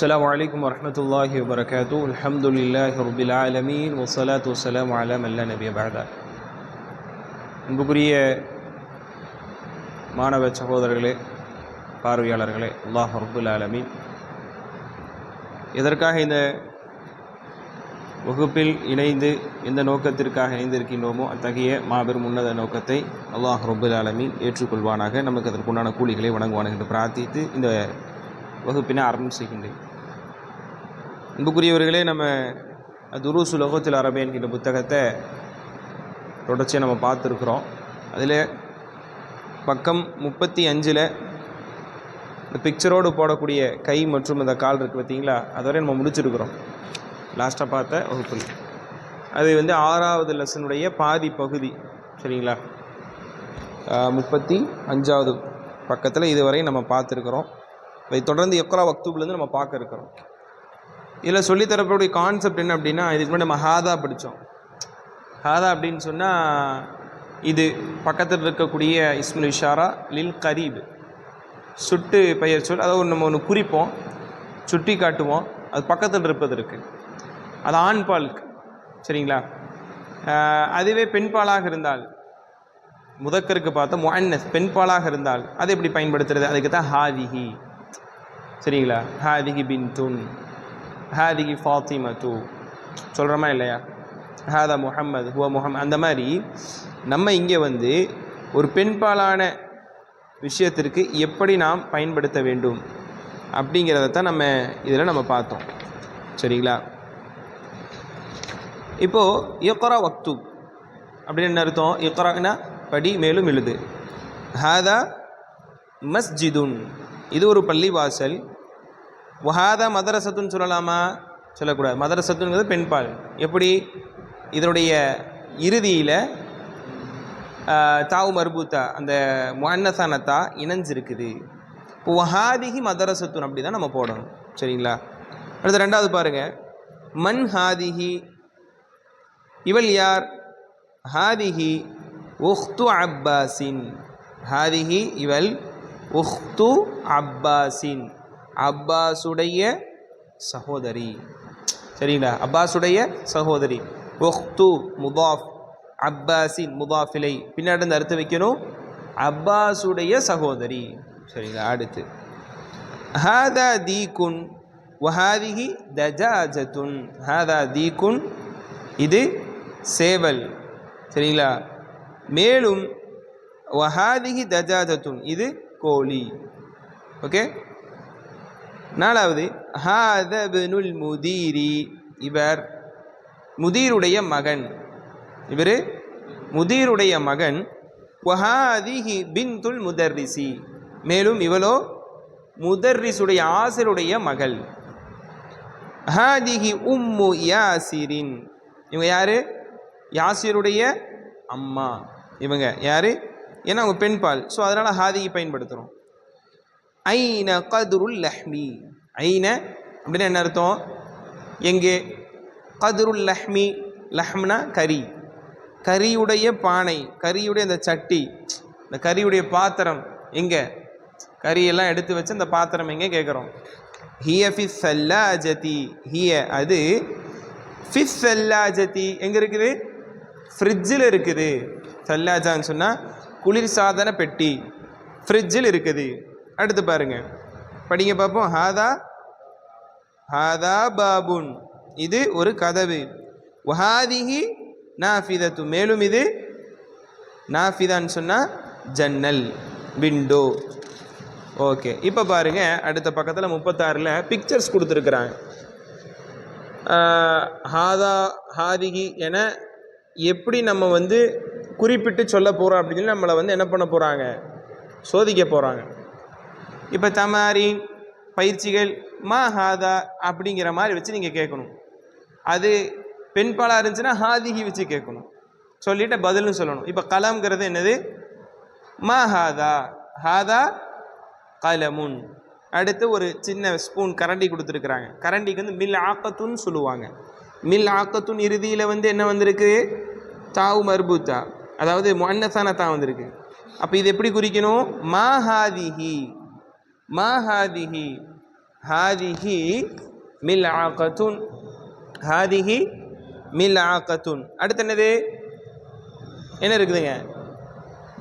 السلام عليكم ورحمة الله وبركاته. الحمد لله رب العالمين والصلاة والسلام على من لا نبي بعد. அன்புக்குரிய மாணவ சகோதரர்களே, பார்வையாளர்களே, அல்லாஹ் ரப்புல் ஆலமீன் எதற்காக இந்த வகுப்பில் இணைந்து எந்த நோக்கத்திற்காக இணைந்திருக்கின்றோமோ அத்தகைய மாபெரும் உன்னத நோக்கத்தை அல்லாஹ் ரப்புல் ஆலமீன் ஏற்றுக்கொள்வானாக, நமக்கு அதற்குண்டான கூலிகளை வழங்குவானாக என்று பிரார்த்தித்து இந்த வகுப்பினை ஆரம்பம் செய்கின்றேன். அன்புக்குரியவர்களே, நம்ம துருஸ் லுகத்துல் அரபியா என்கின்ற புத்தகத்தை தொடர்ச்சியாக நம்ம பார்த்துருக்குறோம். அதில் பக்கம் 35 இந்த பிக்சரோடு போடக்கூடிய கை மற்றும் அந்த கால் இருக்குது பார்த்தீங்களா, அதுவரை நம்ம முடிச்சிருக்கிறோம் லாஸ்ட்டாக பார்த்த வகுப்பில். அது 6வது லெசனுடைய பாதி பகுதி, சரிங்களா? 35வது பக்கத்தில் இதுவரை நம்ம பார்த்துருக்குறோம். இதை தொடர்ந்து இக்ரா மக்தூப்லேருந்து நம்ம பார்க்க இருக்கிறோம். இதில் சொல்லித்தரப்பக்கூடிய கான்செப்ட் என்ன அப்படின்னா, இதுக்கு முன்னாடி நம்ம ஹாதா படித்தோம். ஹாதா அப்படின்னு சொன்னால் இது பக்கத்தில் இருக்கக்கூடிய இஸ்முல் இஷாரா லில் கரீப், சுட்டு பெயர் சொல். அதாவது நம்ம ஒன்று குறிப்போம், சுட்டி காட்டுவோம், அது பக்கத்தில் இருப்பதற்கு, அது ஆண்பாலுக்கு, சரிங்களா? அதுவே பெண்பாலாக இருந்தால், முதக்கருக்கு பார்த்தா முஅன்னஸ், பெண்பாலாக இருந்தால் அதை எப்படி பயன்படுத்துறது? அதுக்கு தான் ஹாதிஹி, சரிங்களா? ஹாதிஹி பின்துன், ஹாதிஹி ஃபாத்திமத்து சொல்கிறோமா இல்லையா? ஹாதா முஹம்மது, ஹுவ முஹம்மது. அந்த மாதிரி நம்ம இங்கே ஒரு பெண்பாலான விஷயத்திற்கு எப்படி நாம் பயன்படுத்த வேண்டும் அப்படிங்கிறத தான் நம்ம இதில் நம்ம பார்த்தோம், சரிங்களா? இப்போது இக்ரா மக்தூப் அப்படின்னு என்ன அர்த்தம்? இக்ரானா படி, மேலும் எழுது. ஹாதா மஸ்ஜிதுன், இது ஒரு பள்ளிவாசல். வஹாதா மதரசத்துன்னு சொல்லலாமா? சொல்லக்கூடாது. மதரசத்துங்கிறது பெண்பால். எப்படி? இதனுடைய இறுதியில் தாவு மர்பூத்தா, அந்த முஅன்னஸானத்தா இணைஞ்சிருக்குது. இப்போ வஹாதிஹி மதரசத்துன் அப்படி தான் நம்ம போடணும், சரிங்களா? அடுத்து 2வது பாருங்கள். மன் ஹாதிஹி, இவள் யார்? ஹாதிஹி உஹ்து அப்பாஸின், ஹாதிஹி இவள், உஹ்து அப்பாஸின் அப்பாஸுடைய சகோதரி, சரிங்களா? அப்பாஸுடைய சகோதரி. உஹ்து முதாஃப், அப்பாஸின் முதாஃபிலை பின்னாடி இந்த அர்த்தம் வைக்கணும், அப்பாஸுடைய சகோதரி, சரிங்களா? அடுத்து ஹாதா தீகுன் வஹாதிஹி தஜாஜத்துன், ஹாதா தீகுன் இது சேவல், சரிங்களா? மேலும் வஹாதிஹி தஜாஜத்துன் இது கோழி. ஓகே. 4வது ஹாதா இப்னுல் முதீரி, இவர் முதீருடைய மகன், இவர் முதீருடைய மகன். வஹாதிஹி பின்துல் முதர்ரிசி, மேலும் இவளோ முதர்ரிசுடைய ஆசிரியருடைய மகள். ஹாதிஹி உம்மு யாசிரின், இவங்க யார்? யாசிருடைய அம்மா. இவங்க யார்? ஏன்னா அவங்க பெண்பால், ஸோ அதனால் ஹாதிஹி பயன்படுத்துகிறோம். ஐன கதுருல் லஹ்மி, ஐன அப்படின்னு என்ன அர்த்தம்? எங்கே? கதுருல் லஹ்மி, லஹ்ம்னா கறி, கறியுடைய பானை, கறியுடைய அந்த சட்டி, இந்த கறியுடைய பாத்திரம் எங்கே? கறியெல்லாம் எடுத்து வச்சு அந்த பாத்திரம் எங்கே கேட்குறோம்? ஹிய ஃபிஸ் சல்லாஜதி, ஹிய அது, ஃபிஸ் சல்லாஜதி எங்கே இருக்குது? ஃப்ரிட்ஜில் இருக்குது. சல்லாஜான்னு சொன்னால் குளிர்சாதன பெட்டி, ஃப்ரிட்ஜில் இருக்குது. அடுத்து பாருங்க, படிங்க பார்ப்போம். ஹாதா, ஹாதா பாபுன் இது ஒரு கதவு. வஹாதிஹி நாஃபிதத்து, மேலும் இது நாஃபிதான்னு சொன்னால் ஜன்னல், விண்டோ. ஓகே. இப்போ பாருங்க, அடுத்த பக்கத்தில் 36ல் பிக்சர்ஸ் கொடுத்துருக்குறாங்க. ஹாதா ஹாதிஹி என எப்படி நம்ம குறிப்பிட்டு சொல்ல போகிறோம் அப்படின்னு சொல்லி நம்மளை என்ன பண்ண போகிறாங்க? சோதிக்க போகிறாங்க. இப்போ தமாரின் பயிற்சிகள் மா ஹாதா அப்படிங்கிற மாதிரி வச்சு நீங்கள் கேட்கணும். அது பெண்பாலாக இருந்துச்சுன்னா ஹாதிஹி வச்சு கேட்கணும், சொல்லிவிட்டு பதில்னு சொல்லணும். இப்போ கலம்ங்கிறது என்னது? மா ஹாதா, ஹாதா கலமுன். அடுத்து ஒரு சின்ன ஸ்பூன் கரண்டி கொடுத்துருக்குறாங்க. கரண்டிக்கு மில் ஆக்கத்துன்னு சொல்லுவாங்க. மில் ஆக்கத்துன் இறுதியில் என்ன வந்திருக்கு? தாவு மர்பூத்தா, அதாவது முஅன்னஸான தா வந்திருக்கு. அப்போ இது எப்படி குறிக்கணும்? மா ஹாதிஹி, மா ஹாதிஹி ஹாதிஹி மில்ஆகத்துன், ஹாதிஹி மில்ஆகத்துன். அடுத்து என்னது, என்ன இருக்குதுங்க,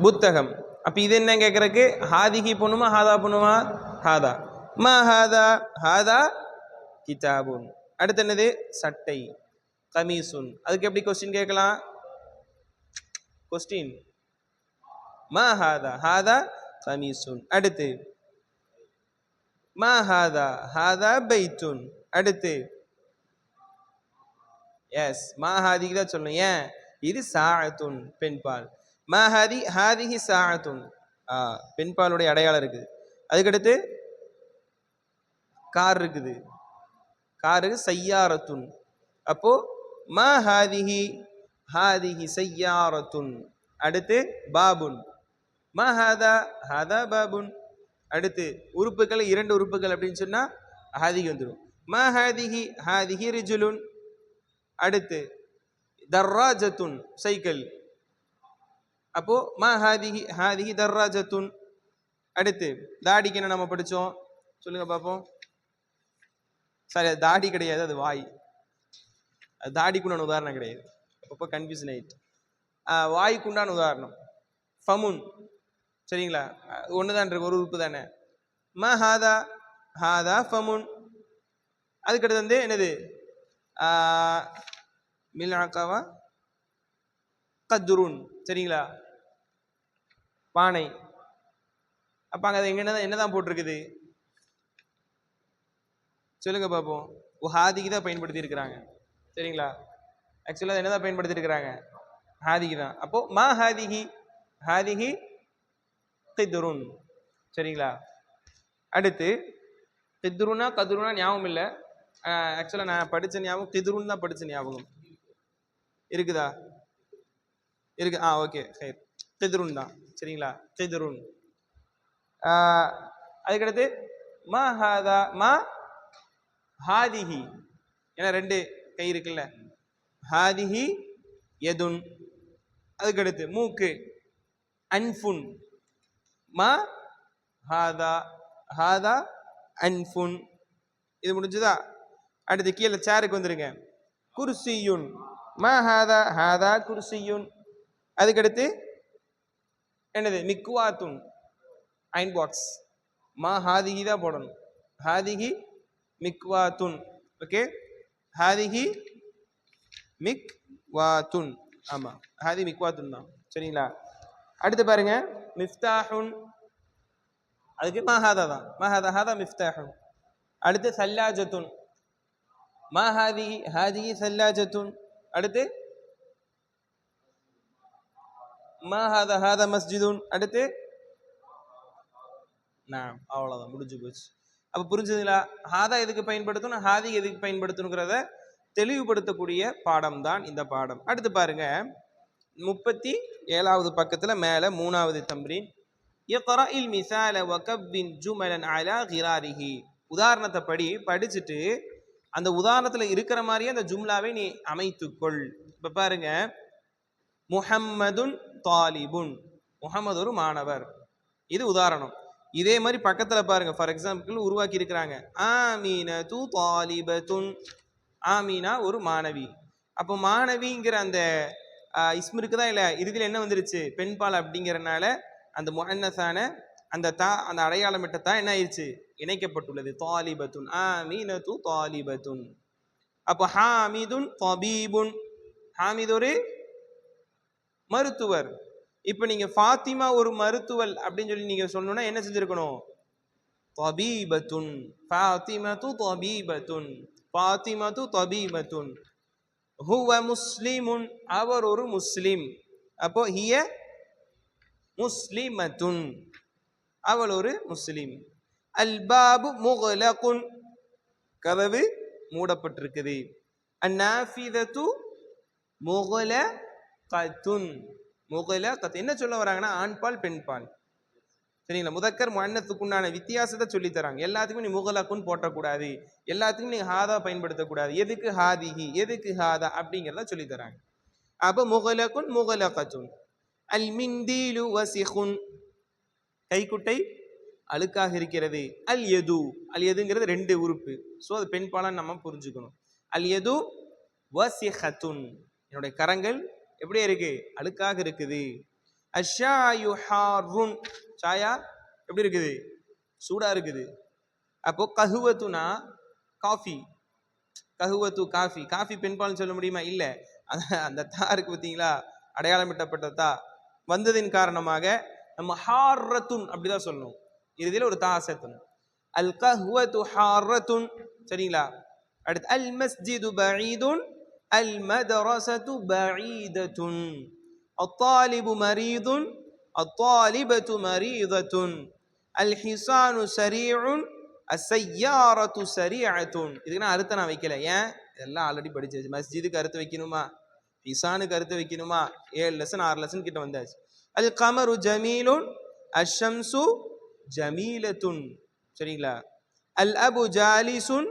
புத்தகம். அப்போ இது என்ன கேட்குறக்கு, ஹாதிஹி பண்ணுமா ஹாதா பண்ணுமா, ஹாதா. மா ஹாதா, ஹாதா கிதாபுன். அடுத்து என்னது, சட்டை, கமீசுன். அதுக்கு எப்படி கொஸ்டின் கேட்கலாம், கொஸ்டின் மா ஹாதா, ஹாதா கமீசுன். அடுத்து மா ஹாதா, ஹாதா பைத்துன். அடுத்து எஸ் மா ஹாதிக்கு தான் சொல்லணும், ஏன் இது சாஅத்துன் பெண்பால். மா ஹாதி, ஹாதிஹி சாஅத்துன், பெண்பாலுடைய அடையாளம் இருக்குது. அதுக்கடுத்து கார் இருக்குது, காருக்கு சய்யாரத்துன். அப்போ மா ஹாதிஹி, ஹாதிஹி சய்யாரத்துன். அடுத்து பாபுன், மா ஹாதா, ஹாதா பாபுன். அடுத்து உறுப்புகள், இரண்டு உறுப்புகள் அப்படின்னு சொன்னா ஹாதிஹி வந்துடும். மா ஹாதிஹி, ஹாதிஹி ரிஜுலுன். அடுத்து தர்ராஜத்துன், சைக்கிள். அப்போ மா ஹாதிஹி, ஹாதிஹி தர்ராஜத்துன். அடுத்து தாடிக்கு என்ன நம்ம படிச்சோம் சொல்லுங்க பார்ப்போம். சரி, அது தாடி கிடையாது, அது வாய். அது தாடிக்குண்டான உதாரணம் கிடையாது, அப்போ கன்ஃபியூஷன் ஆயிட்டு. வாய்க்குண்டான உதாரணம் ஃபமுன், சரிங்களா, ஒன்று தான் இருக்கு, ஒரு உறுப்பு தானே. மா ஹாதா, ஹாதா ஃபமுன். அதுக்கடுத்து வந்து என்னது, மில்ஆகாவா கத்ருன், சரிங்களா, பானை. அப்போ அங்கே அது எங்கே என்னதான் போட்டிருக்குது சொல்லுங்க பார்ப்போம். ஹாதிக்கு தான் பயன்படுத்தி இருக்கிறாங்க, சரிங்களா. ஆக்சுவலாக அது என்னதான் பயன்படுத்தி இருக்கிறாங்க, ஹாதிக்கு தான். அப்போ மா ஹாதிஹி, ஹாதிஹி கித்ருன், சரிங்களா. அடுத்து கித்ருனா கத்ருனா ஞாபகம் இல்லை, ஆக்சுவலாக நான் படித்த ஞாபகம் கித்ருன் தான் படித்த ஞாபகம் இருக்குதா, இருக்கு. ஓகே, சரி, கித்ருன் தான், சரிங்களா, கித்ருன். அதுக்கடுத்து மா ஹாதா, மா ஹாதிஹி, ஏன்னா ரெண்டு கை இருக்குல்ல, ஹாதிஹி யதுன். அதுக்கடுத்து மூக்கு, அன்ஃபுன். மா ஹாதா, ஹாதா அன்ஃபுன். இது முடிஞ்சுதா. அடுத்து கீழே சேருக்கு வந்துருங்க, குர்சியுன். மா ஹாதா, ஹாதா குர்சியுன். அதுக்கடுத்து என்னது, மிக்வாத்துன், அயன் பாக்ஸ். மா ஹாதிஹி தான் போடணும், ஹாதிஹி மிக்வாத்துன். ஓகே, ஹாதிஹி மிக்வாத்துன், ஆமா ஹாதி மிக்வாத்துன் தான், சரிங்களா. அடுத்து பாருங்க, மிஃப்தாஹுன். அதுக்கு மா ஹாதா தான், மா ஹாதா, ஹாதா மிஃப்தாஹுன். அடுத்து சல்லாஜத்துன். மா ஹாதிஹி, ஹாதிஹி சல்லாஜத்துன். அடுத்து மா ஹாதா, ஹாதா மஸ்ஜிதுன். அடுத்து நான் அவ்வளோதான், முடிஞ்சு போச்சு. அப்போ புரிஞ்சுதுங்களா, ஹாதா எதுக்கு பயன்படுத்தணும், ஹாதி எதுக்கு பயன்படுத்தணுங்கிறத தெளிவுபடுத்தக்கூடிய பாடம் தான் இந்த பாடம். அடுத்து பாருங்க, 37வது பக்கத்துல மேல 3வது தம்ரீன். இக்ராஇல் மிசால வகவ்வின் ஜுமலன் அலா கிராரிஹி. உதாரணத்தை படிச்சுட்டு அந்த உதாரணத்துல இருக்கிற மாதிரியே அந்த ஜும்லாவை நீ அமைத்துக்கொள். இப்ப பாருங்க, முஹம்மதுன் தாலிபுன், முஹம்மது ஒரு மாணவர், இது உதாரணம். இதே மாதிரி பக்கத்துல பாருங்க, ஃபார் எக்ஸாம்பிள் உருவாக்கி இருக்கிறாங்க, ஆமீனது தாலிபத்துன், ஆமீனா ஒரு மாணவி. அப்போ மாணவிங்கிற அந்த இஸ்மு இருக்குதா இல்லை, இறுதியில் என்ன வந்துருச்சு, பெண்பால் அப்படிங்கிறனால அந்த முஹன்னஸான அந்த தா, அந்த அடையாளமிட்ட தா என்ன ஆயிடுச்சு, இணைக்கப்பட்டுள்ளது. தாலிபத்துன், ஆமீனது தாலிபத்துன். அப்போ ஹாமிதுன் தபீபுன், ஹாமிது ஒரு மருத்துவர். இப்போ நீங்க ஃபாத்திமா ஒரு மருத்துவல் அப்படின்னு சொல்லி நீங்க சொல்லணும்னா என்ன செஞ்சிருக்கணும், தபீபத்துன், ஃபாத்திமது தபீபத்துன், ஃபாத்திமது தபீபத்துன். ஹுவ முஸ்லிமுன், அவர் ஒரு முஸ்லிம். அப்போ ஹிய முஸ்லிமத்துன், அவள் ஒரு முஸ்லிம். அல் பாபு முக்லகுன், கதவு மூடப்பட்டிருக்குது. அந்நாஃபிதத்து முக்லகத்துன், முக்லகத். என்ன சொல்ல வராங்கன்னா, ஆண்பால் பெண்பால், சரிங்களா. முதக்கர் முஅன்னத்துக்கு உண்டான வித்தியாசத்தை சொல்லி தராங்க. எல்லாத்துக்கும் நீ முகலக்குன்னு போட்டக்கூடாது, எல்லாத்துக்கும் நீ ஹாதா பயன்படுத்தக்கூடாது. எதுக்கு ஹாதிஹி, எதுக்கு ஹாதா அப்படிங்கிறத சொல்லி தராங்க. அப்போ முகலக்குன் முகலகத்துன். அல் மிந்தீலு வசிகுன், கைக்குட்டை அழுக்காக இருக்கிறது. அல் யது, அல் யதுங்கிறது 2 உறுப்பு. ஸோ அது பெண் பாலான்னு நம்ம புரிஞ்சுக்கணும். அல் யது வசிஹத்துன், என்னுடைய கரங்கள் எப்படி இருக்கு, அழுக்காக இருக்குது. அஷ்ஷாயு ஹாருன், சாயா எப்படி இருக்குது, சூடா இருக்குது. அப்போ கஹுவத்துனா காஃபி, கஹுவத்து காஃபி, காஃபி பெண்பால்னு சொல்ல முடியுமா? இல்ல. அந்த தா இருக்கு பார்த்தீங்களா, அடையாளமிட்டப்பட்ட தா வந்ததின் காரணமாக நம்ம ஹாரத்துன் அப்படிதான் சொல்லணும். இறுதியில் ஒரு தா சேர்த்தணும். அல் கஹுவத்து ஹாரத்துன், சரிங்களா? அடுத்து அல் மஸ்ஜிது பஈதுன் அல் மதரஸது பஈதத்துன் அத்தாலிபு மரீதுன் அத்தாலிபத்து மரீதத்துன் அல் ஹிசானு சரீஉன் அஸ்ஸய்யாரத்து சரீஅத்துன். இதுக்கு நான் அர்த்தம் நான் வைக்கல. ஏன்? இதெல்லாம் ஆல்ரெடி படிச்சாச்சு. மஸ்ஜிதுக்கு அர்த்தம் வைக்கணுமா, ஹிசானுக்கு அர்த்தம் வைக்கணுமா? 7 லெசன் 6 லெசன் கிட்ட வந்தாச்சு. அல் கமரு ஜமீலுன் அஷ்ஷம்சு ஜமீலத்துன், சரிங்களா? அல் அபு ஜாலிசுன்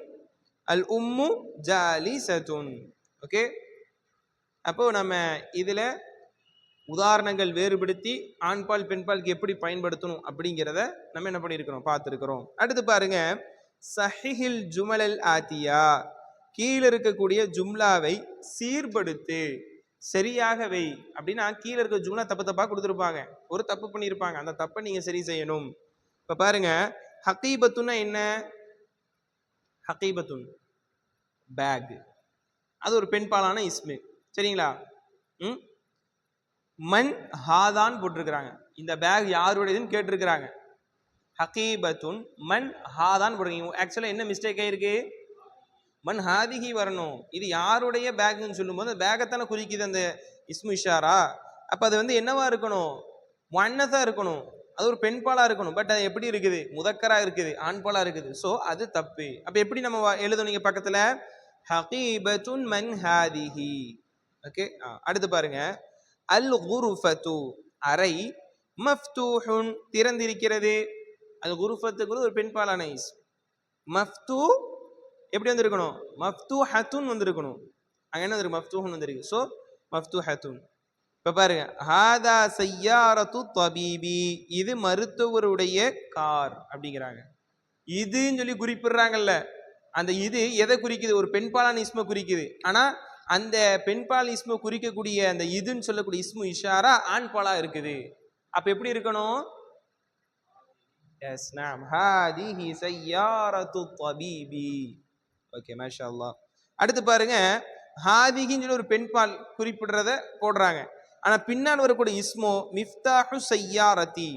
அல் உம்மு ஜாலிசத்துன். ஓகே, அப்போ நம்ம இதுல உதாரணங்கள் வேறுபடுத்தி ஆண்பால் பெண்பாலுக்கு எப்படி பயன்படுத்தணும் அப்படிங்கிறத நம்ம என்ன பண்ணியிருக்கிறோம், பார்த்துருக்கிறோம். அடுத்து பாருங்க, சஹிஹில் ஜுமலல் ஆத்தியா, கீழே இருக்கக்கூடிய ஜும்லாவை சீர்படுத்து, சரியாக வை. அப்படின்னா கீழே இருக்க ஜும்லா தப்பு தப்பா கொடுத்துருப்பாங்க, ஒரு தப்பு பண்ணியிருப்பாங்க, அந்த தப்பை நீங்க சரி செய்யணும். இப்ப பாருங்க, ஹகீபத்துன்னா என்ன? ஹகீபத்துன் பேக், அது ஒரு பெண்பாலான இஸ்மு, சரிங்களா? மன் ஹாதான் போட்டிருக்கிறாங்க, இந்த பேக் யாருடையதுன்னு கேட்டிருக்கிறாங்க. ஹகீபத்துன் மன் ஹாதான் போட்டிருக்கீங்க. ஆக்சுவலா என்ன மிஸ்டேக் ஆயிருக்கு, மன் ஹாதிஹி வரணும். இது யாருடைய பேக்னு சொல்லும்போது பேக்கைத்தானே குறிக்குது அந்த இஸ்மு இஷாரா. அப்ப அது வந்து என்னவா இருக்கணும், முன்னஸா இருக்கணும், அது ஒரு பெண்பாலா இருக்கணும். பட் அது எப்படி இருக்குது, முதக்கரா இருக்குது, ஆண்பாலா இருக்குது. ஸோ அது தப்பு. அப்ப எப்படி நம்ம எழுதணும், நீங்க பக்கத்துல ஹகீபத்துன் மன் ஹாதிஹி. ஓகே, அடுத்து பாருங்க, அல் குருஃபத்து அறை, மஃப்தூஹுன் திறந்திருக்கிறது. அல் குருஃபத்துங்கிறது ஒரு பெண்பாலான இஸ்ம். மஃப்தூ எப்படி வந்திருக்கணும், மஃப்தூஹத்துன் வந்திருக்கணும். அங்க என்ன வந்திருக்கு, மஃப்தூஹுன் வந்திருக்கு. ஸோ மஃப்தூஹத்துன். இப்ப பாருங்க, ஹாதா சய்யாரத்து தபீபி, இது மருத்துவருடைய கார் அப்படிங்கிறாங்க. இதுன்னு சொல்லி குறிப்பிடுறாங்கல்ல, அந்த இது எதை குறிக்குது, ஒரு பெண்பாலான இஸ்ம குறிக்குது. ஆனா அந்த பெண்பால் இஸ்ம குறிக்கக்கூடிய அந்த இதுன்னு சொல்லக்கூடிய இஸ்மு இஷாரா ஆண்பாலா இருக்குது. அப்ப எப்படி இருக்கணும், எஸ் நாம் ஹாதிஹி சய்யாரத்து தபீபி. ஓகே, மாஷா அல்லாஹ். அடுத்து பாருங்க, ஹாதிஹின்னு சொல்லி ஒரு பெண்பால் குறிப்பிடுறத போடுறாங்க. ஆனா பின்னால் வரக்கூடிய இஸ்மோ மிஃப்தாஹு சய்யாரதி.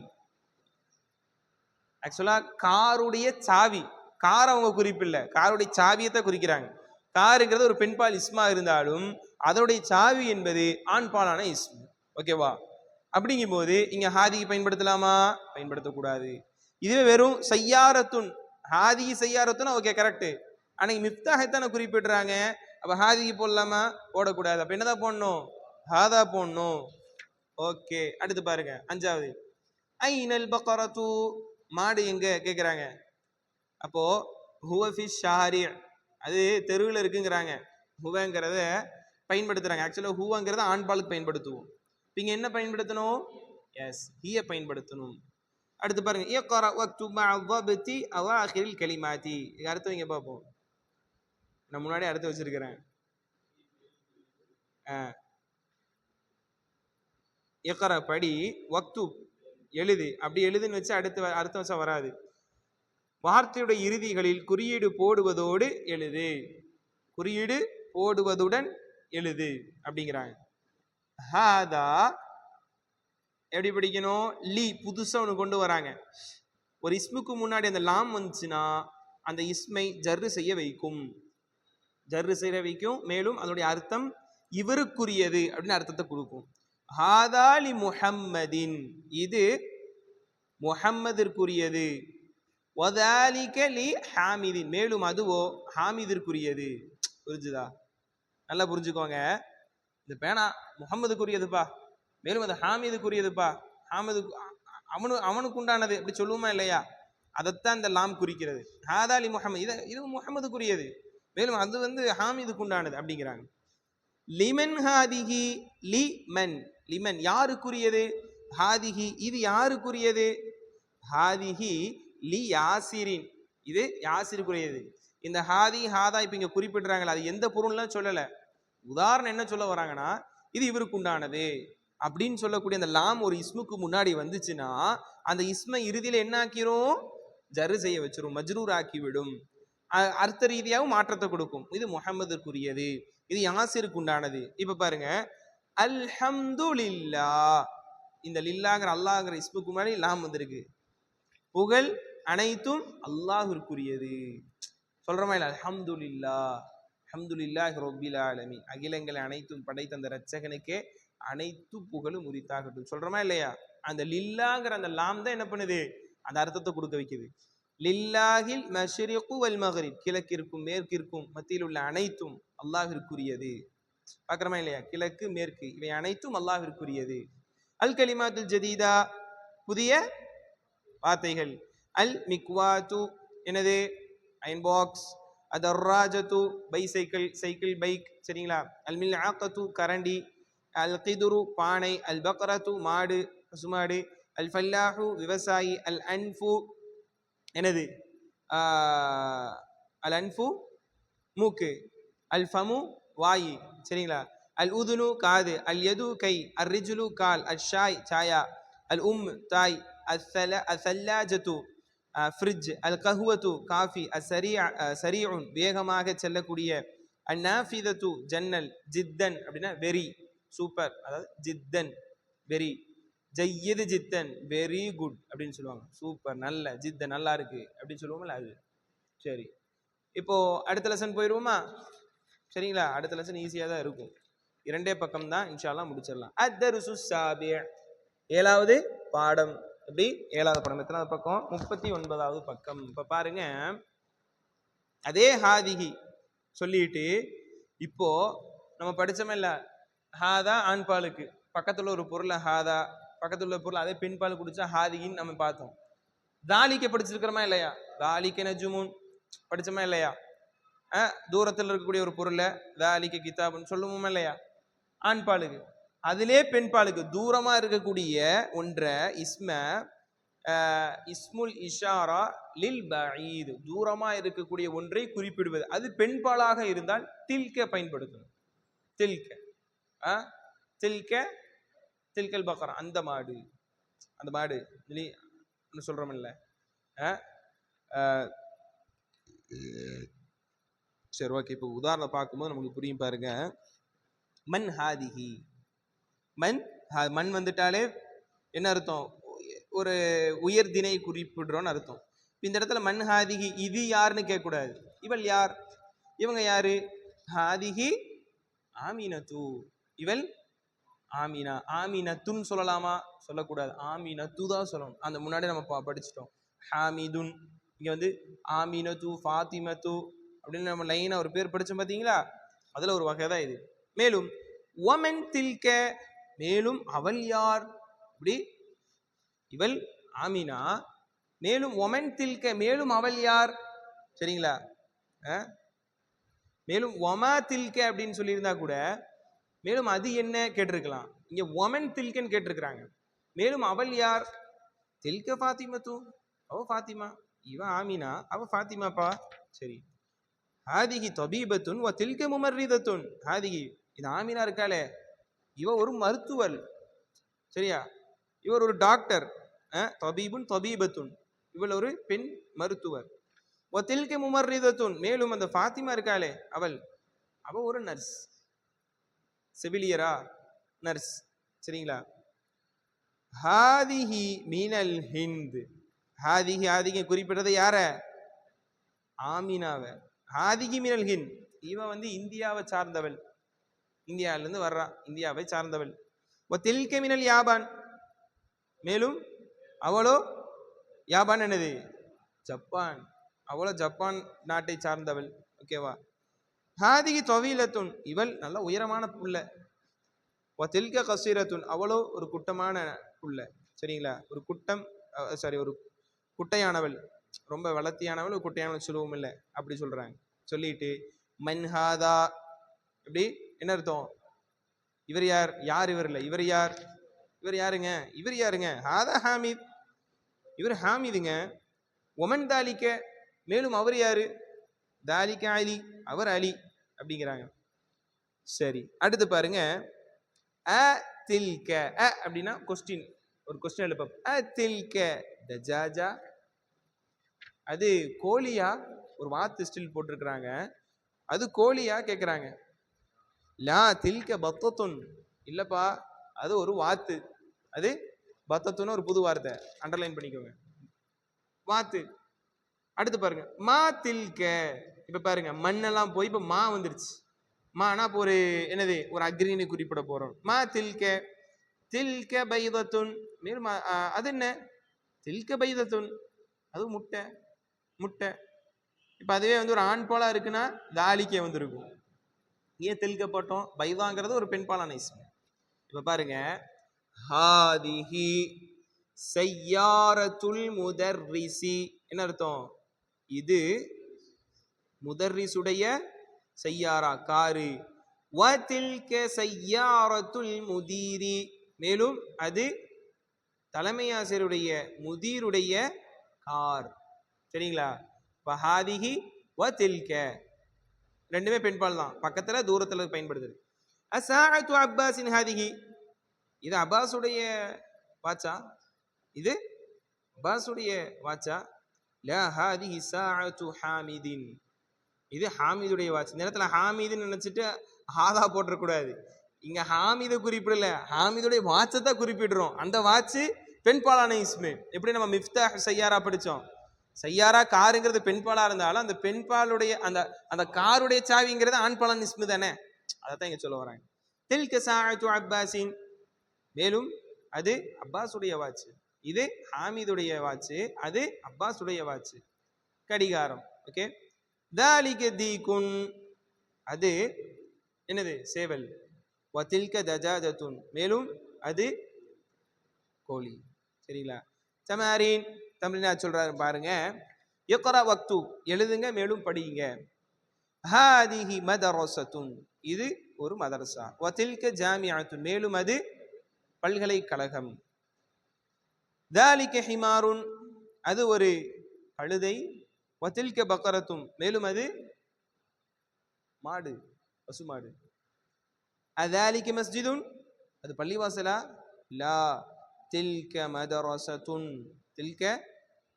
ஆக்சுவலா காருடைய சாவி, கார் அவங்க குறிப்பில்ல, காருடைய சாவியத்தை குறிக்கிறாங்க. காருங்கிறது ஒரு பெண்பால் இஸ்மா இருந்தாலும் அதனுடைய சாவி என்பது ஆண்பாலான இஸ்மு. ஓகேவா? அப்படிங்கும் போது இங்க ஹாதிக்கு பயன்படுத்தலாமா, பயன்படுத்தக்கூடாது. இதுவே வெறும் சய்யாரத்துன், ஹாதி சய்யாரத்துன், ஓகே கரெக்ட். ஆனா மிஃப்தாஹைத்தான குறிப்பிடுறாங்க, அப்ப ஹாதிக்கு போடலாமா, போடக்கூடாது. அப்ப என்னதான் போடணும், ஹாதா போடணும். ஓகே, அடுத்து பாருங்க, 5வது, ஐனல் பக்கரத்து, மாடு எங்க கேக்குறாங்க. அப்போ ஹுவ ஃபி ஷாரி, அது தெருவில் இருக்குங்கிறாங்க. ஹுவங்கிறத பயன்படுத்துறாங்க. ஆக்சுவலா ஹுவங்கிறத ஆண்பாலுக்கு பயன்படுத்துவோம். இங்க என்ன பயன்படுத்தணும், எஸ் ஹிய பயன்படுத்தணும். அடுத்து பாருங்க, இக்ரா வக்துப் மஅ ضبط அவாகிர் கலிமாத்தி. இது அடுத்து இங்க பார்ப்போம், நான் முன்னாடி அடுத்து வச்சிருக்கிறேன். இக்ரா படி, வக்துப் எழுது, அப்படி எழுதுன்னு வச்சு அடுத்து அர்த்தம் வச்சா வராது. வார்த்தையுடைய இறுதிகளில் குறியீடு போடுவதோடு எழுது, குறியீடு போடுவதுடன் எழுது அப்படிங்கிறாங்க. ஹாதா எப்படி படிக்கணும், லி புதுசா ஒன்று கொண்டு வராங்க. ஒரு இஸ்முக்கு முன்னாடி அந்த லாம் வந்துச்சுன்னா அந்த இஸ்மை ஜர்ரு செய்ய வைக்கும், ஜர்ரு செய்ய வைக்கும். மேலும் அதனுடைய அர்த்தம் இவருக்குரியது அப்படின்னு அர்த்தத்தை கொடுக்கும். ஹாதா லி முஹம்மதின், இது முஹம்மதிற்குரியது. வதாலிக லி ஹாமிதின், மேலும் அதுவோ ஹாமிதிற்குரியது. புரிஞ்சுதா? நல்லா புரிஞ்சுக்கோங்க. இந்த பேனா முகம்மதுக்குரியதுப்பா, மேலும் அது ஹாமிதுக்குரியதுப்பா. ஹாமிது அவனுக்கு உண்டானது அப்படி சொல்லுவோமா இல்லையா? அதைத்தான் இந்த லாம் குறிக்கிறது. ஹாதா லி முஹம்மது, இது முகம்மதுக்குரியது, மேலும் அது வந்து ஹாமிதுக்கு உண்டானது அப்படிங்கிறாங்க. லிமன் ஹாதிஹி, லி மன், லிமன் யாருக்குரியது, ஹாதிஹி இது யாருக்குரியது, ஹாதிஹி லி யாசிரின், இது யாசிருக்குரியது. இந்த ஹாதி ஹாதா இப்ப இங்க குறிப்பிடுறாங்களா, அது எந்த பொருள்லாம் சொல்லல. உதாரணம் என்ன சொல்ல வராங்கன்னா, இது இவருக்கு உண்டானது அப்படின்னு சொல்லக்கூடிய அந்த லாம் ஒரு இஸ்முக்கு முன்னாடி வந்துச்சுன்னா அந்த இஸ்மை இறுதியில என்ன ஆக்கிரும், ஜரு செய்ய வச்சிரும், மஜ்ரூர் ஆக்கி விடும், அர்த்த ரீதியாகவும் மாற்றத்தை கொடுக்கும். இது முஹம்மதுக்குரியது, இது யாசிருக்கு உண்டானது. இப்ப பாருங்க, அல்ஹம்துலில்லா, இந்த லில்லாங்கிற அல்லாஹ்ங்கிற இஸ்முக்கு முன்னாடி லாம் வந்திருக்கு. புகழ் அனைத்தும் அல்லாஹ்விற்குரியது சொல்றோமா இல்ல, அல்ஹம்துலில்லா, அல்ஹம்துலில்லாஹி ரப்பில் ஆலமீன், அகிலங்களை அனைத்தும் படைத்த அந்த இரட்சகனுக்கே அனைத்து புகழும் உரித்தாகட்டும் சொல்றோமா இல்லையா? அந்த லில்லாங்கிற அந்த லாம் தான் என்ன பண்ணுது, அந்த அர்த்தத்தை கொடுக்க வைக்குது. லில்லாஹில் மஷ்ரிகு வல் மக்ரிப், கிழக்கிற்கும் மேற்கிற்கும் மத்தியில் உள்ள அனைத்தும் அல்லாஹ்விற்குரியது. பார்க்கறோமா இல்லையா? கிழக்கு மேற்கு இவை அனைத்தும் அல்லாஹ்விற்குரியது. அல் கலிமாத்துல் ஜதீதா, புதிய வார்த்தைகள். அல் மிக்வாத்து, எனது அயன் பாக்ஸ். அதர்ராஜத்து, பைசைக்கிள், சைக்கிள் பைக், சரிங்களா? அல் மில்ஆகத்து, கரண்டி. அல் கிதுரு, பானை. அல் பக்ரத்து, மாடு பசுமாடு. அல் ஃபல்லாஹு, விவசாயி. அல் அன்ஃபு, எனது அல் அன்ஃபு மூக்கு. அல் ஃபமு, வாயு, சரிங்களா? அல் உதுனு, காது. அல் யது, கை. அல் ரிஜுலு, கால். அல் ஷாய், சாயா. அல் தாய். அசல்லாஜத்து, ஃப்ரிட்ஜ். அல் கஹுவத்து, காஃபி. சரீஉன், வேகமாக செல்லக்கூடிய. அல் நாஃபிதத்து, ஜன்னல். ஜித்தன் அப்படின்னா வெரி, சூப்பர், அதாவது ஜித்தன் வெரி. ஜய்யது ஜித்தன், வெரி குட் அப்படின்னு சொல்லுவாங்க, சூப்பர், நல்ல. ஜித்தன் நல்லா இருக்கு அப்படின்னு சொல்லுவோம்ல அது. சரி, இப்போ அடுத்த லெசன் போயிடுவோமா? சரிங்களா? அடுத்த லெசன் ஈஸியாக தான் இருக்கும், 2 பக்கம் தான், இன்ஷா அல்லாஹ் முடிச்சிடலாம். அத்தருசு சாபி, 7வது பாடம். எப்படி 7வது பாடம் எத்தனாவது பக்கம்? 39வது பக்கம். இப்ப பாருங்க, அதே ஹாதிகி சொல்லிட்டு இப்போ நம்ம படிச்சோமே இல்ல, ஹாதா ஆண் பாலுக்கு பக்கத்துல ஒரு பொருளை ஹாதா, பக்கத்துல உள்ள பொருள் அதே பெண் பால் குடிச்சா ஹாதிகின்னு நம்ம பார்த்தோம். தாலிக்க படிச்சிருக்கிறோமா இல்லையா? தாலிக்க நஜுமுன் படிச்சோமா இல்லையா? தூரத்தில் இருக்கக்கூடிய ஒரு பொருளை தாலிக்க கிதாபுன்னு சொல்லுவோமா இல்லையா? ஆண் பாலுக்கு. அதிலே பெண் பாலுக்கு தூரமா இருக்கக்கூடிய ஒன்றை இஸ்முல் இஷாரா லில் பஈத், தூரமா இருக்கக்கூடிய ஒன்றை குறிப்பிடுவது. அது பெண் பாலாக இருந்தால் தில்க பயன்படுத்தணும். தில்க தில்க தில்கல் பக்ரா, அந்த மாடு, அந்த மாடு சொல்றோம் இல்ல. சரி, ஓகே. இப்போ உதாரணம் பார்க்கும்போது நமக்கு புரியும் பாருங்க. மன் ஹாதிஹி, மண் வந்துட்டாலே என்ன அர்த்தம்? ஒரு உயர் தினை குறிப்பிடுறோன்னு அர்த்தம். இந்த இடத்துல மன் ஹாதிஹி, இது யாருன்னு கேட்கக்கூடாது. இவள் யார்? இவங்க யாரு? ஹாதிஹி ஆமீனத்து, இவள் ஆமீனா. ஆமீனத்துன்னு சொல்லலாமா? சொல்லக்கூடாது, ஆமீனத்து தான் சொல்லணும். அந்த முன்னாடி நம்ம படிச்சிட்டோம். ஹாமிதுன், இங்க வந்து ஆமீனத்து, ஃபாத்திமத்து அப்படின்னு நம்ம லைனா ஒரு பேர் படிச்சோம் பார்த்தீங்களா? அதுல ஒரு வகை தான் இது. மேலும் ஒமன் தில்க, மேலும் அவள் யார்? இப்படி இவள் ஆமீனா, மேலும் ஒமன் தில்க, மேலும் அவள் யார்? சரிங்களா? மேலும் ஒமா தில்க அப்படின்னு சொல்லியிருந்தா கூட மேலும் அது என்ன கேட்டிருக்கலாம். இங்க ஒமன் தில்கன்னு கேட்டிருக்கிறாங்க. மேலும் அவள் யார்? தில்க ஃபாத்திமத்து, அவ ஃபாத்திமா. இவ ஆமீனா, அவ ஃபாத்திமாப்பா. சரி. ஹாதிகி தபீபத்துன் வ தில்க முமர்ரிதத்துன். ஹாதிகி, இது ஆமீனா இருக்காளே, இவ ஒரு மருத்துவர். சரியா? இவர் ஒரு டாக்டர். தபீபுன் தபீபத்துன், இவள் ஒரு பெண் மருத்துவர். வ தில்க முமர்ரிதத்துன், மேலும் அந்த ஃபாத்திமா இருக்காளே அவ ஒரு நர்ஸ், செவிலியரா, நர்ஸ். சரிங்களா? ஹாதிஹி மினல் ஹிந்த், ஹாதிஹி, ஹாதிஹி குறிப்பிட்டது யார? ஆமீனாவ. ஹாதிஹி மினல் ஹிந்த், இவ வந்து இந்தியாவை சார்ந்தவள், இந்தியாவிலிருந்து வர்றா, இந்தியாவை சார்ந்தவள். தில்க மினல் யாபான், மேலும் அவளோ யாபான் என்னது? ஜப்பான், அவளோ ஜப்பான் நாட்டை சார்ந்தவள். ஓகேவா? ஹாதிகி தவீலத்துன், இவள் நல்ல உயரமான புள்ள. தில்க கசீரத்துன், அவளோ ஒரு குட்டமான புள்ள. சரிங்களா? ஒரு குட்டம், சாரி, ஒரு குட்டையானவள், ரொம்ப வளர்த்தியானவள், ஒரு குட்டையானவள் சொல்லுவோம் இல்லை, அப்படி சொல்றாங்க. சொல்லிட்டு மன்ஹாதா, எப்படி என்ன அர்த்தம்? இவர் யார்? யார் இவர் இல்லை, இவர் யார்? இவர் யாருங்க? இவர் யாருங்க? ஹாதா ஹாமித், இவர் ஹாமிதுங்க. ஒமன் தாலிக்க, மேலும் அவர் யாரு? தாலிக்க அலி, அவர் அலி அப்படிங்கிறாங்க. சரி, அடுத்து பாருங்க. அ தில்க, அ அப்படின்னா கொஸ்டின், ஒரு கொஸ்டின் எழுப்ப. அ தில்க தஜாஜா, அது கோழியா? ஒரு வாத்து ஸ்டில் போட்டிருக்கிறாங்க, அது கோழியா கேட்குறாங்க. லா தில்க பத்தத்துன், இல்லப்பா அது ஒரு வாத்து. அது பத்தத்துன்னு ஒரு புது வார்த்தை, அண்டர்லைன் பண்ணிக்கோங்க, வாத்து. அடுத்து பாருங்க மா தில்க. இப்ப பாருங்க மண்ணெல்லாம் போய் இப்ப மா வந்துருச்சு. மானா இப்போ ஒரு என்னது, ஒரு அக்ரின்னு குறிப்பிட போறோம். மா தில்க, தில்க பைதத்துன், மேலும் அது என்ன? தில்க பைதத்துன், அது முட்டை, முட்டை. இப்ப அதுவே வந்து ஒரு ஆண் பாலா இருக்குன்னா தாலிக்க வந்துருக்கும். ஏன் தில்க போட்டோம்? பைதாங்கிறது ஒரு பெண் பாலான இஸ்ம். இப்ப பாருங்க, ஹாதிஹி சய்யாரத்துல் முதர்ரிசி, என்ன அர்த்தம்? இது முதர்ரிசுடைய சய்யாரா, காரு. வதில்க சய்யாரத்துல் முதீரி, மேலும் அது தலைமை ஆசிரியருடைய, முதீருடைய கார். சரிங்களா? ஹாதிஹி வதில்க ரெண்டுமே பெண்பால் தான், பக்கத்துல தூரத்துல பயன்படுது. அஸாஅத்து அப்பாஸின் ஹாதிஹி, இது அப்பாஸுடைய வாட்சா? இது அப்பாஸுடைய வாட்சா? லா ஹாதிஹி ஸாஅத்து ஹாமிதின், இது ஹாமிதுடைய வாட்ச். இந்த இடத்துல ஹாமிதுன்னு நினைச்சிட்டு ஹாதா போட்டுறக்கூடாது. இங்க ஹாமிதை குறிப்பிடல, ஹாமிதுடைய வாட்சை தான் குறிப்பிடுறோம். அந்த வாட்சு பெண்பாலான இஸ்மு. எப்படி நம்ம மிஃப்தாஹ் சையாரா படிச்சோம், சையாரா காருங்கிறது பெண்பாலா இருந்தாலும் அந்த பெண்பாலுடைய அந்த அந்த காருடைய சாவிங்கிறது ஆண்பாலான இஸ்மு தானே, அதைத்தான் இங்க சொல்ல வராங்க. தில்க ஸாஅத்து அப்பாஸின், மேலும் அது அப்பாஸுடைய வாட்ச். இது ஹாமிதுடைய வாட்ச், அது அப்பாஸுடைய வாட்ச், கடிகாரம். ஓகே. தாலிக தீகுன், அது என்னது? சேவல். வதில்க தஜாஜத்துன், மேலும் அது கோழி. சரிங்களா? தமாரீன், தம்ரீனா சொல்றாரு பாருங்க. இக்ரா வக்து, எழுதுங்க மேலும் படியுங்க. ஹாதிஹி மதரஸத்துன், இது ஒரு மதரசா. வதில்க ஜாமிஅத்துன், மேலும் அது பல்கலைக்கழகம். தாலிக ஹிமாருன், அது ஒரு கழுதை. வதில்க பக்கரத்தும், மேலும் அது மாடு, பசுமாடு. அதாலிக மஸ்ஜிதுன், அது பள்ளிவாசலா? லா தில்க மதரஸத்துன், தில்க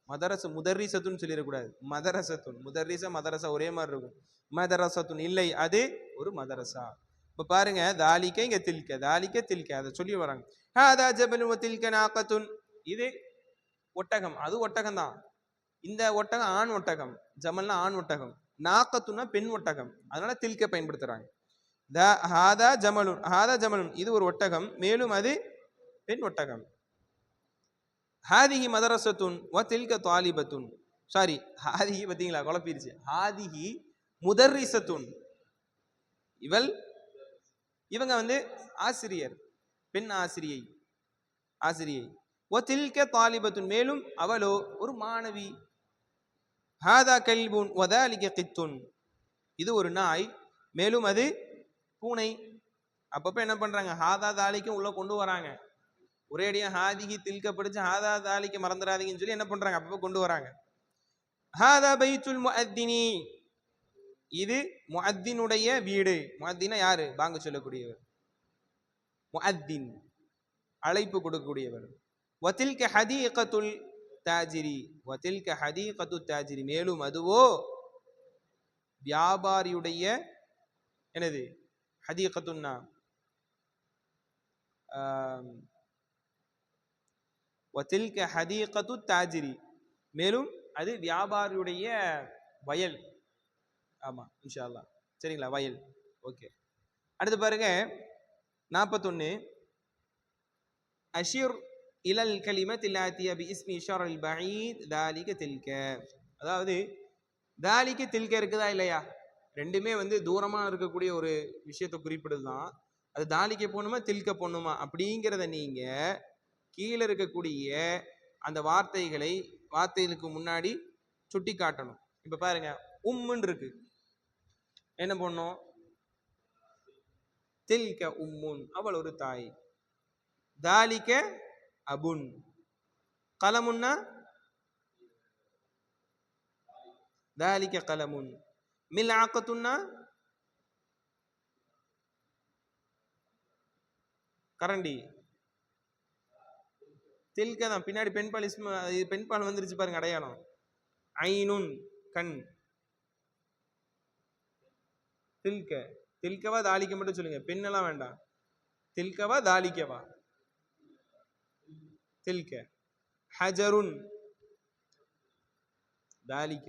மதரச, முதர்ரிசத்துன் சொல்லிடக்கூடாது, மதரசத்துன். முதர்ரிசா மதரசா ஒரே மாதிரி இருக்கும். மதரசத்துன், இல்லை அது ஒரு மதரசா. இப்ப பாருங்க, தாலிக்க இங்க தில்க, தாலிக்க தில்க, அதை சொல்லி வராங்க. ஹாதா ஜபலுன் வதில்க நாகத்துன், இது ஒட்டகம், அது ஒட்டகம் தான். இந்த ஒட்டகம் ஆண் ஒட்டகம், ஜமல்னா ஆண் ஒட்டகம், நாக்கத்துனா பெண் ஒட்டகம், அதனால தில்க பயன்படுத்துறாங்க. ஹாதா ஜமலுன், ஹாதா ஜமலுன், இது ஒரு ஒட்டகம், மேலும் அது பெண் ஒட்டகம். ஹாதிஹி மதரசத்துன் வதில்க தாலிபத்துன், சாரி ஹாதிஹி பார்த்தீங்களா குழப்பிருச்சு. ஹாதிஹி முதர்ரிசத்துன், இவங்க வந்து ஆசிரியர், பெண் ஆசிரியை, ஆசிரியை. வதில்க தாலிபத்துன், மேலும் அவளோ ஒரு மாணவி. ஹாதா கல்புன் வதாலிக கித்துன், இது ஒரு நாய், மேலும் அது பூனை. அப்பப்ப என்ன பண்றாங்க, ஹாதா தாலிக்கும் உள்ள கொண்டு வராங்க. ஒரேடியா ஹாதிஹி தில்க படிச்சு ஹாதா தாலிக்க மறந்துடாதீங்கன்னு சொல்லி என்ன பண்றாங்க, அப்பப்ப கொண்டு வராங்க. ஹாதா பைத்துல் முஅத்தினி, இது முஅத்தினுடைய வீடு. முஅத்தினா யாரு? பாங்கு சொல்லக்கூடியவர், முஅத்தின், அழைப்பு கொடுக்கக்கூடியவர். வதில்க ஹதீகத்துல் தாஜிரி, வதில்க ஹதீகத்து தாஜிரி, மேலும் அதுவோ வியாபாரியுடைய என்னது? ஹதீகத்துன்னா வதில்க ஹதீகத்து தாஜிரி, மேலும் அது வியாபாரியுடைய வயல். ஆமா இன்ஷா அல்லாஹ், சரிங்களா, வயல். ஓகே. அடுத்து பாருங்க 41. அஷிர் இலல் கலிமத் இல்லாத்திய பி இஸ்மி ஷரல் பஈத் தாலிக தில்க, அதாவது தாலிக தில்க இருக்குதா இல்லையா, ரெண்டுமே வந்து தூரமா இருக்கக்கூடிய ஒரு விஷயத்தை குறிப்பிடுது தான். அது தாலிக்க போடணுமா தில்க போடணுமா அப்படிங்கிறத நீங்க கீழே இருக்கக்கூடிய அந்த வார்த்தைகளுக்கு முன்னாடி சுட்டி காட்டணும். இப்ப பாருங்க, உம்முன்னு இருக்கு, என்ன பண்ணும்? தில்க உம்முன், அவள் ஒரு தாய். தாலிக்க அபுன், கலமுன்னா தாலிக கலமுன். மில்ஆகத்துன்னா கரண்டி. தில்க தான் பின்னாடி பெண்பால் இஸ்ம, பெண்பால் வந்துருச்சு பாருங்க அடையாளம். ஐனுன் கண். தில்க. தில்கவா தாலிக்க மட்டும் சொல்லுங்க, பெண்ணெல்லாம் வேண்டாம். தில்கவா தாலிக்கவா? தில்க. ஹஜருன் தாலிக்க.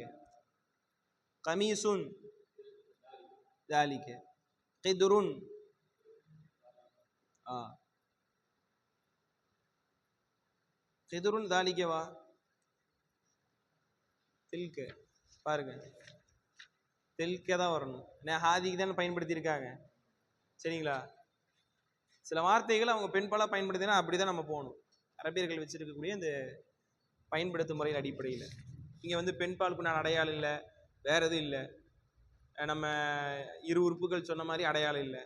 கமீசுன் தாலிக்க. கிதுருன் கிதுருன் தாலிக்கவா? தில்க. பாருங்க தில்க தான் வரணும். ஏன்னா ஹாதிக்கு தானே பயன்படுத்தியிருக்காங்க. சரிங்களா? சில வார்த்தைகள் அவங்க பெண்பாலாக பயன்படுத்தினா அப்படி தான் நம்ம போகணும். அரபியர்கள் வச்சிருக்கக்கூடிய இந்த பயன்படுத்தும் முறையில் அடிப்படையில் இங்கே வந்து பெண்பாலுக்கு நான் அடையாளம் இல்லை, வேற எதுவும் இல்லை, நம்ம இரு உறுப்புகள் சொன்ன மாதிரி அடையாளம் இல்லை.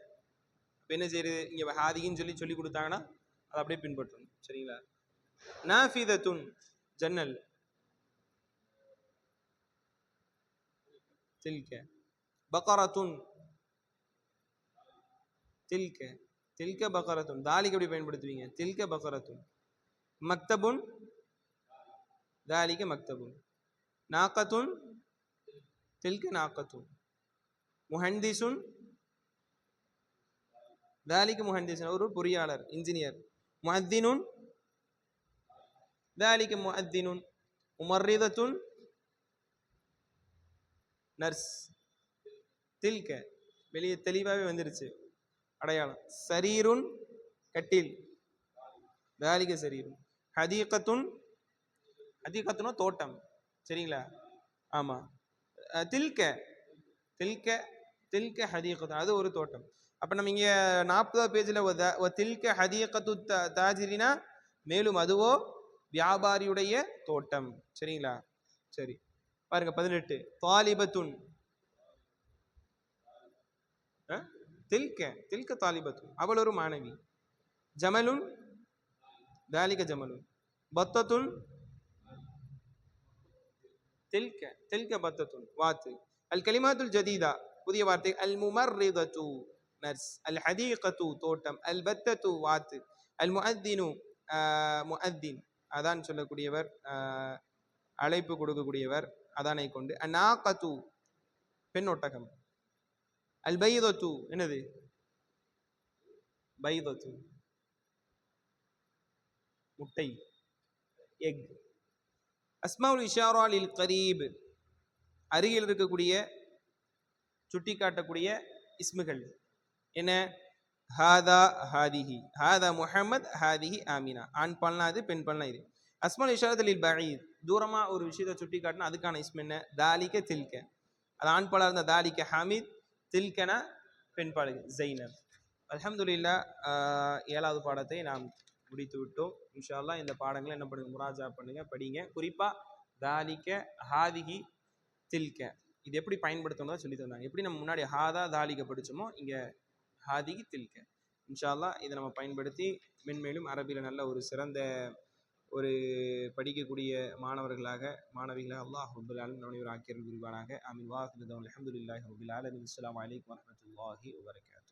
இப்போ என்ன செய்யுது, இங்கே ஹாதின்னு சொல்லி கொடுத்தாங்கன்னா அதை அப்படியே பின்பற்றணும். சரிங்களா? நாஃபிதத்துன் ஜன்னல். தில்க. பக்கரத்துன். தில்க. தில்க பக்கரத்துன். தாலிக்கு எப்படி பயன்படுத்துவீங்க? தில்க பக்கரத்துன். மக்தபுன் தாலிக மக்தபுன். நாக்கத்துன் தில்க நாக்கத்துன். முஹந்திசுன் தாலிக முஹந்திசுன், ஒரு பொறியாளர், இன்ஜினியர். முஅத்தினுன் தாலிக முஅத்தினுன். முமர்ரிதத்துன் நர்ஸ். தில்க வெளியே தெளிவாகவே வந்துருச்சு அடையாளம். சரீருன் கட்டில். தாலிக சரீருன். ஹதீகத்துன். ஹதீகத்துனா தோட்டம். சரிங்களா? ஆமாம். தில்க. தில்க தில்க ஹதீகத்துன், அது ஒரு தோட்டம். அப்போ நம்ம இங்கே 40வது பேஜில் தில்க ஹதீகத்து தாஜிரினா மேலும் அதுவோ வியாபாரியுடைய தோட்டம். சரிங்களா? சரி பாருங்க 18. தாலிபத்துன். தில்க தில்க தாலிபத்துன், அவள் ஒரு மாணவி. ஜமலுன் தாலிக ஜமலுன். பத்தத்துன் தில்க தில்க பத்தத்துன் வாத்து. அல் கலிமாத்துல் ஜதீதா புதிய வார்த்தை. அல் முமர்ரிதத்து நர்ஸ். அல் ஹதீகத்து தோட்டம். அல் பத்தத்து வாத்து. அல் முஅத்தினு முஅத்தின் அதான் சொல்லக்கூடியவர், அழைப்பு கொடுக்கக்கூடியவர், அதானை கொண்டு. அந்நாகத்து பெண் ஒட்டகம். அல் பைதத்து என்னது? பைதத்து முட்டை, எக். அஸ்மாவுல் இஷாரா லில் கரீப் அருகில் இருக்கக்கூடிய சுட்டி காட்டக்கூடிய இஸ்முகள் என்ன? ஹாதா ஹாதிஹி. ஹாதா முஹம்மத் ஹாதிஹி ஆமினா. ஆண் பால்னா அது, பெண் பால்னா இது. அஸ்மால் இஷாரத் லில் பஈத் தூரமா ஒரு விஷயத்தை சுட்டி காட்டினா அதுக்கான இஸ்மு என்ன? தாலிக தில்க. அது ஆண் பாலா இருந்த தாலிக ஹமீத், தில்கனா பெண் பாலுக்கு ஜைனப். அல்ஹம்துலில்லாஹ் 7வது பாடத்தை நாம் முடித்து விட்டோம். இன்ஷா அல்லாஹ் இந்த பாடங்களை என்ன பண்ணுங்க, முராஜா பண்ணுங்க, படிங்க. குறிப்பா தாலிக ஹாதிஹி தில்க இது எப்படி பயன்படுத்தணும் சொல்லி தந்தாங்க. எப்படி நம்ம முன்னாடி ஹாதா தாலிக படிச்சோமோ இங்க ஹாதிஹி தில்க. இன்ஷா அல்லாஹ் இதை நம்ம பயன்படுத்தி மென்மேலும் அரபியில் நல்ல ஒரு சிறந்த ஒரு படிக்கக்கூடிய மாணவர்களாக மாணவிகளாக அல்லாஹ் ரப்பல் ஆலமீன் நம்மை ஆக்கியருள் புரிவானாக. ஆமீன். வாஹிரு தஅவானா அல்ஹம்துலில்லாஹி ரப்பில் ஆலமீன். அஸ்ஸலாமு அலைக்கும் வரஹ்மத்துல்லாஹி வபரகாத்துஹு.